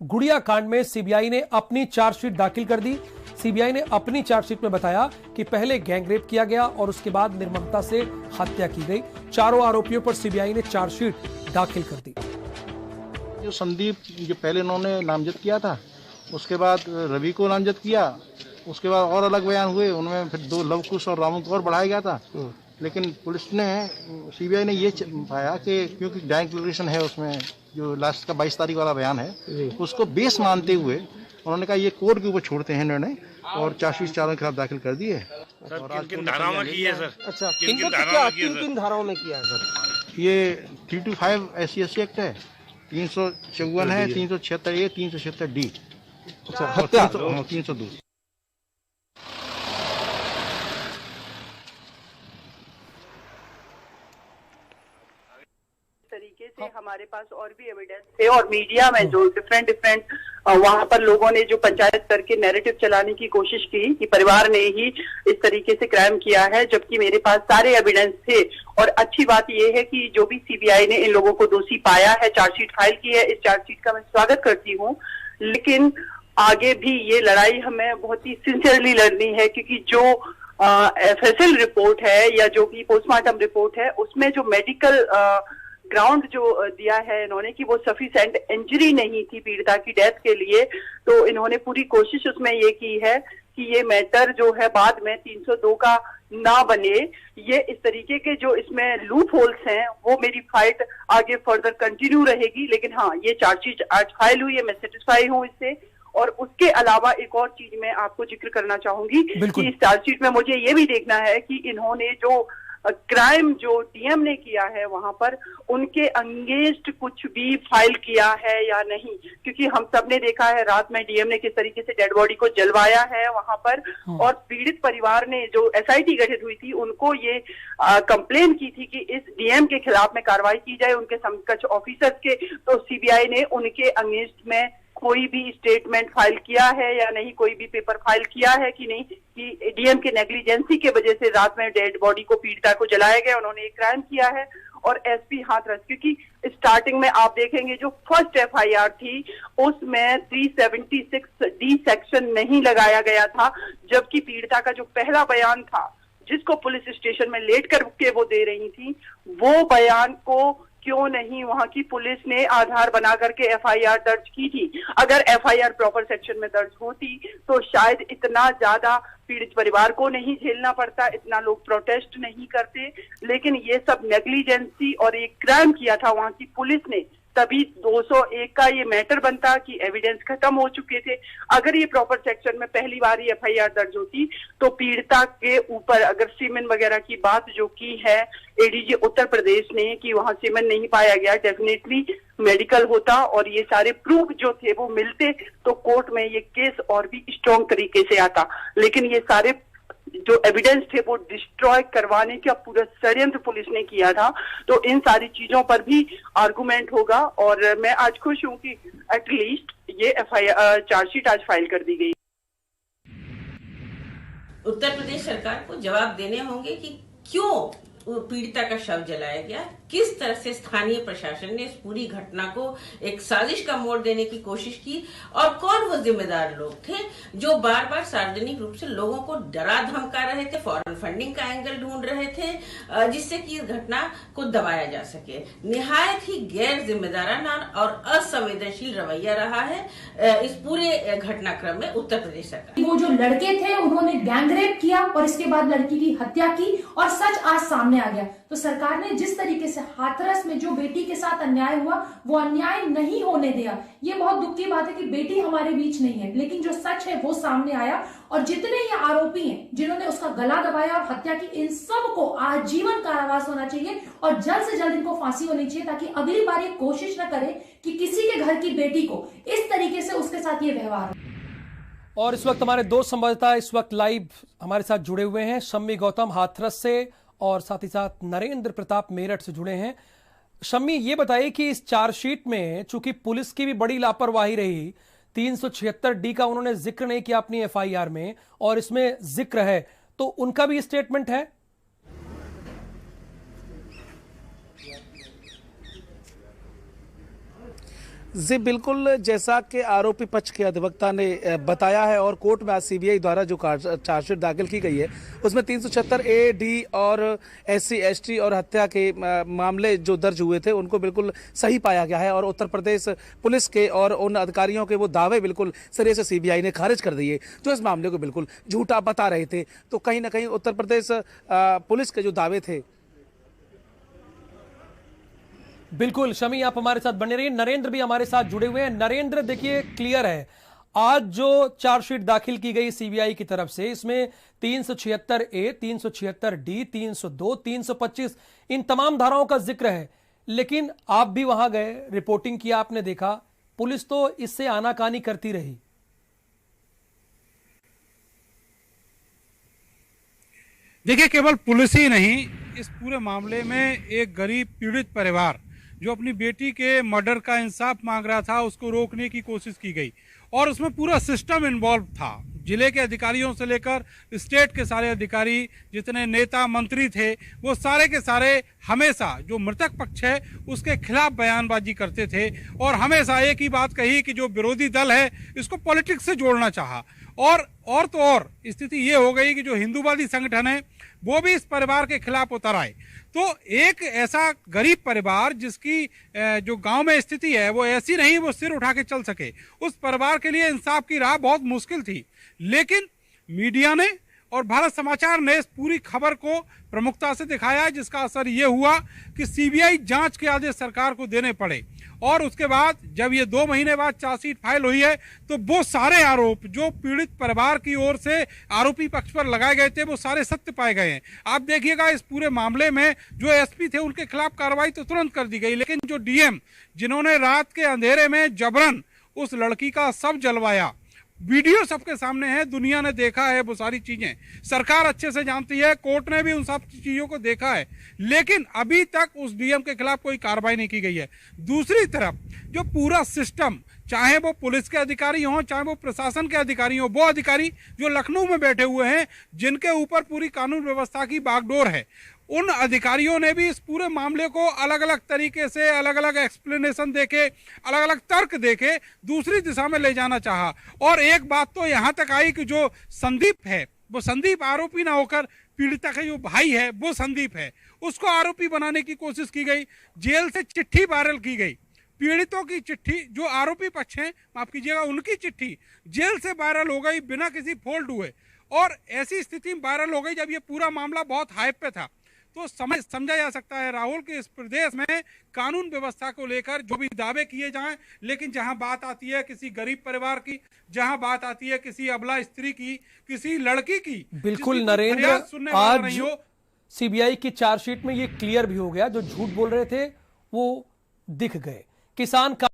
गुड़िया कांड में सीबीआई ने अपनी चार्जशीट दाखिल कर दी। सीबीआई ने अपनी चार्जशीट में बताया कि पहले गैंगरेप किया गया और उसके बाद निर्ममता से हत्या की गई। चारों आरोपियों पर सीबीआई ने चार्जशीट दाखिल कर दी। जो संदीप जो पहले उन्होंने नामजद किया था, उसके बाद रवि को नामजद किया, उसके बाद और अलग बयान हुए, उनमें फिर 2 लवकुश और रामू को और बढ़ाया गया था। लेकिन पुलिस ने, सीबीआई ने ये पाया कि क्योंकि जॉइंट डिक्लेरेशन है उसमें, जो लास्ट का 22 तारीख वाला बयान है, उसको बेस मानते हुए उन्होंने कहा ये कोर्ट के ऊपर छोड़ते हैं निर्णय, और चार्जशीट चारों के खिलाफ दाखिल कर दी है। किन धाराओं में की है सर? अच्छा, किन धाराओं में किया है सर? ये 325 SC एक्ट है, 354 है, 376A, 376D, अच्छा, हत्या 302। तरीके से हमारे पास और भी एविडेंस थे, और मीडिया में जो डिफरेंट वहां पर लोगों ने जो पंचायत स्तर के नैरेटिव चलाने की कोशिश की कि परिवार ने ही इस तरीके से क्राइम किया है, जबकि मेरे पास सारे एविडेंस थे। और अच्छी बात यह है कि जो भी सीबीआई ने इन लोगों को दोषी पाया है, चार्जशीट फाइल की है, इस चार्जशीट का मैं स्वागत करती हूँ। लेकिन आगे भी ये लड़ाई हमें बहुत ही सिंसियरली लड़नी है, क्योंकि जो FSL रिपोर्ट है या जो भी पोस्टमार्टम रिपोर्ट है, उसमें जो मेडिकल ग्राउंड जो दिया है इन्होंने कि वो सफिशिएंट इंजरी नहीं थी पीड़िता की डेथ के लिए, तो इन्होंने पूरी कोशिश उसमें ये की है कि ये मैटर जो है बाद में 302 का ना बने। ये इस तरीके के जो इसमें लूप होल्स हैं, वो मेरी फाइट आगे फर्दर कंटिन्यू रहेगी। लेकिन हाँ, ये चार्जशीट आज फाइल हुई है, मैं सेटिस्फाई हूँ इससे। और उसके अलावा एक और चीज मैं आपको जिक्र करना चाहूंगी कि इस चार्जशीट में मुझे ये भी देखना है कि इन्होंने जो क्राइम जो डीएम ने किया है वहां पर उनके अगेंस्ट कुछ भी फाइल किया है या नहीं, क्योंकि हम सब ने देखा है रात में डीएम ने किस तरीके से डेड बॉडी को जलवाया है वहां पर। और पीड़ित परिवार ने, जो एसआईटी गठित हुई थी, उनको ये कंप्लेन की थी कि इस डीएम के खिलाफ में कार्रवाई की जाए, उनके समकक्ष ऑफिसर्स के। तो सीबीआई ने उनके अगेंस्ट में कोई भी स्टेटमेंट फाइल किया है या नहीं, कोई भी पेपर फाइल किया है कि नहीं, कि डीएम के नेग्लिजेंसी के वजह से रात में डेड बॉडी को, पीड़िता को जलाया गया, उन्होंने एक क्राइम किया है। और एसपी हाथरस, क्योंकि स्टार्टिंग में आप देखेंगे जो फर्स्ट एफआईआर थी उसमें 376D सेक्शन नहीं लगाया गया था, जबकि पीड़िता का जो पहला बयान था जिसको पुलिस स्टेशन में लेट करके वो दे रही थी, वो बयान को क्यों नहीं वहां की पुलिस ने आधार बना करके एफआईआर दर्ज की थी। अगर एफआईआर प्रॉपर सेक्शन में दर्ज होती तो शायद इतना ज्यादा पीड़ित परिवार को नहीं झेलना पड़ता, इतना लोग प्रोटेस्ट नहीं करते। लेकिन ये सब नेग्लिजेंसी और एक क्राइम किया था वहां की पुलिस ने, तभी 201 का ये मैटर बनता कि एविडेंस खत्म हो चुके थे। अगर ये प्रॉपर सेक्शन में पहली बार ही एफआईआर दर्ज होती तो पीड़िता के ऊपर अगर सीमेन वगैरह की बात जो की है एडीजी उत्तर प्रदेश ने कि वहां सीमेन नहीं पाया गया, डेफिनेटली मेडिकल होता और ये सारे प्रूफ जो थे वो मिलते तो कोर्ट में ये केस और भी स्ट्रॉन्ग तरीके से आता। लेकिन ये सारे जो एविडेंस थे वो डिस्ट्रॉय करवाने का पूरा षड्यंत्र पुलिस ने किया था। तो इन सारी चीजों पर भी आर्गुमेंट होगा और मैं आज खुश हूं कि एटलीस्ट ये एफआईआर चार्जशीट आज फाइल कर दी गई। उत्तर प्रदेश सरकार को जवाब देने होंगे कि क्यों पीड़िता का शव जलाया गया, किस तरह से स्थानीय प्रशासन ने इस पूरी घटना को एक साजिश का मोड़ देने की कोशिश की और कौन वो जिम्मेदार लोग थे जो बार बार सार्वजनिक रूप से लोगों को डरा धमका रहे थे, फॉरेन फंडिंग का एंगल ढूंढ रहे थे जिससे कि इस घटना को दबाया जा सके। निहायत ही गैर जिम्मेदाराना और असंवेदनशील रवैया रहा है इस पूरे घटनाक्रम में उत्तर प्रदेश सरकार। वो जो लड़के थे उन्होंने गैंगरेप किया और इसके बाद लड़की की हत्या की और सच आज सामने आ गया। तो सरकार ने जिस तरीके से हाथरस में जो बेटी के साथ अन्याय हुआ वो अन्याय नहीं होने दिया। ये बहुत दुख की बात है कि बेटी हमारे बीच नहीं है, लेकिन जो सच है वो सामने आया और जितने ये आरोपी हैं जिन्होंने उसका गला दबाया और हत्या की, इन सब को आजीवन कारावास होना चाहिए और जल्द से जल्द इनको फांसी होनी चाहिए ताकि अगली बार ये कोशिश न करे कि किसी के घर की बेटी को इस तरीके से उसके साथ ये व्यवहार। और इस वक्त हमारे दो संवाददाता इस वक्त लाइव हमारे साथ जुड़े हुए हैं, शम्मी गौतम हाथरस से और साथ ही साथ नरेंद्र प्रताप मेरठ से जुड़े हैं। शम्मी, ये बताइए कि इस चार्जशीट में चूंकि पुलिस की भी बड़ी लापरवाही रही, 376D का उन्होंने जिक्र नहीं किया अपनी एफआईआर में और इसमें जिक्र है, तो उनका भी स्टेटमेंट है? जी बिल्कुल, जैसा कि आरोपी पक्ष के अधिवक्ता ने बताया है और कोर्ट में आज सीबीआई द्वारा जो चार्जशीट दाखिल की गई है उसमें 376 ए, डी और SC, ST और हत्या के मामले जो दर्ज हुए थे उनको बिल्कुल सही पाया गया है और उत्तर प्रदेश पुलिस के और उन अधिकारियों के वो दावे बिल्कुल सिरे से सीबीआई ने खारिज कर दिए जो इस मामले को बिल्कुल झूठा बता रहे थे। तो कहीं ना कहीं उत्तर प्रदेश पुलिस के जो दावे थे। बिल्कुल शमी, आप हमारे साथ बने रहिए। नरेंद्र भी हमारे साथ जुड़े हुए हैं। नरेंद्र, देखिए क्लियर है, आज जो चार्जशीट दाखिल की गई सीबीआई की तरफ से, इसमें 376 ए, 376 डी, 302, 325 इन तमाम धाराओं का जिक्र है। लेकिन आप भी वहां गए, रिपोर्टिंग किया, आपने देखा पुलिस तो इससे आनाकानी करती रही। देखिए, केवल पुलिस ही नहीं, इस पूरे मामले में एक गरीब पीड़ित परिवार जो अपनी बेटी के मर्डर का इंसाफ मांग रहा था, उसको रोकने की कोशिश की गई और उसमें पूरा सिस्टम इन्वॉल्व था। जिले के अधिकारियों से लेकर स्टेट के सारे अधिकारी, जितने नेता मंत्री थे, वो सारे के सारे हमेशा जो मृतक पक्ष है उसके खिलाफ बयानबाजी करते थे और हमेशा एक ही बात कही कि जो विरोधी दल है इसको पॉलिटिक्स से जोड़ना चाहा। और तो और स्थिति ये हो गई कि जो हिंदूवादी संगठन है वो भी इस परिवार के खिलाफ उतर आए। तो एक ऐसा गरीब परिवार जिसकी जो गांव में स्थिति है वो ऐसी नहीं वो सिर उठा के चल सके, उस परिवार के लिए इंसाफ की राह बहुत मुश्किल थी। लेकिन मीडिया ने और भारत समाचार ने इस पूरी खबर को प्रमुखता से दिखाया, जिसका असर ये हुआ कि सीबीआई जांच के आदेश सरकार को देने पड़े। और उसके बाद जब ये 2 महीने बाद चार्जशीट फाइल हुई है तो वो सारे आरोप जो पीड़ित परिवार की ओर से आरोपी पक्ष पर लगाए गए थे वो सारे सत्य पाए गए हैं। आप देखिएगा, इस पूरे मामले में जो एसपी थे उनके खिलाफ कार्रवाई तो तुरंत कर दी गई, लेकिन जो डीएम जिन्होंने रात के अंधेरे में जबरन उस लड़की का शव जलवाया, वीडियो सबके सामने है, दुनिया ने देखा है, वो सारी चीजें सरकार अच्छे से जानती है, कोर्ट ने भी उन सब चीजों को देखा है, लेकिन अभी तक उस डीएम के खिलाफ कोई कार्रवाई नहीं की गई है। दूसरी तरफ जो पूरा सिस्टम, चाहे वो पुलिस के अधिकारी हों, चाहे वो प्रशासन के अधिकारी हों, वो अधिकारी जो लखनऊ में बैठे हुए हैं, जिनके ऊपर पूरी कानून व्यवस्था की बागडोर है, उन अधिकारियों ने भी इस पूरे मामले को अलग अलग तरीके से, अलग अलग एक्सप्लेनेशन देके, अलग अलग तर्क देके दूसरी दिशा में ले जाना चाहा। और एक बात तो यहाँ तक आई कि जो संदीप है, वो संदीप आरोपी ना होकर पीड़िता का जो भाई है वो संदीप है, उसको आरोपी बनाने की कोशिश की गई। जेल से चिट्ठी वायरल की गई, पीड़ितों की चिट्ठी, जो आरोपी पक्ष हैं, माफ कीजिएगा, उनकी चिट्ठी जेल से वायरल हो गई बिना किसी फोल्ड हुए। और ऐसी स्थिति वायरल हो गई जब ये पूरा मामला बहुत हाइप पे था। तो समझा जा सकता है राहुल कि इस प्रदेश में कानून व्यवस्था को लेकर जो भी दावे किए जाएं, लेकिन जहां बात आती है किसी गरीब परिवार की, जहां बात आती है किसी अबला स्त्री की, किसी लड़की की, बिल्कुल नरेंद्र, आज सीबीआई की चार्जशीट में ये क्लियर भी हो गया, जो झूठ बोल रहे थे वो दिख गए। किसान का